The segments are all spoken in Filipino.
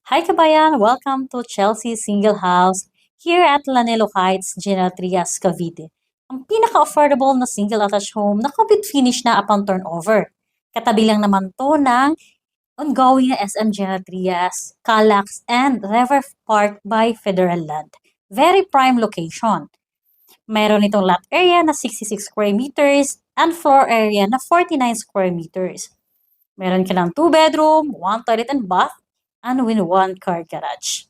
Hi kabayan! Welcome to Chelsea Single House here at Lanelo Heights, General Trias, Cavite. Ang pinaka-affordable na single attached home na complete finish na upon turnover. Katabi lang naman to ng ongoing na SM General Trias, Calax, and River Park by Federal Land. Very prime location. Mayroon itong lot area na 66 square meters and floor area na 49 square meters. Meron ka ng 2 bedroom, 1 toilet and bath, and with 1 car garage.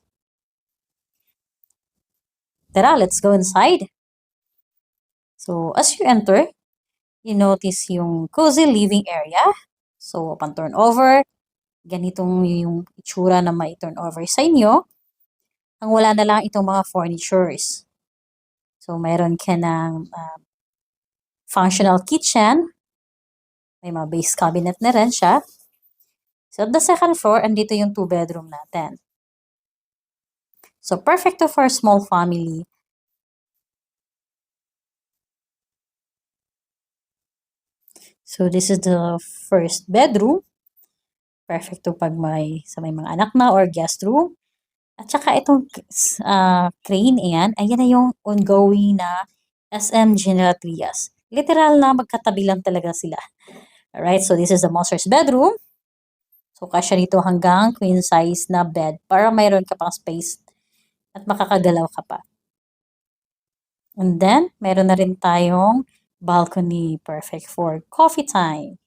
Tara, let's go inside. So, as you enter, you notice yung cozy living area. So, upon turnover, ganitong yung itsura na may turnover sa inyo. Ang wala na lang itong mga furnitures. So, mayroon ka ng functional kitchen. May mga base cabinet na rin siya. So, at the second floor, andito yung 2 bedroom natin. So, perfect to for a small family. So, this is the first bedroom. Perfect to pag sa may mga anak na or guest room. At saka itong crane, ayan na yung ongoing na SM General Trias. Literal na magkatabi lang talaga sila. Alright, so this is the master's bedroom. So, kasya nito hanggang queen size na bed para mayroon ka pang space at makakagalaw ka pa. And then, meron na rin tayong balcony, perfect for coffee time.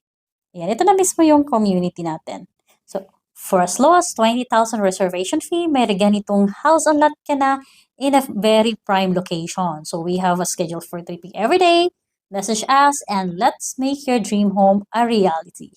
Ayan, ito na mismo yung community natin. So, for as low as 20,000 reservation fee, may ganitong house on lot ka na in a very prime location. So, we have a schedule for tripping every day. Message us and let's make your dream home a reality.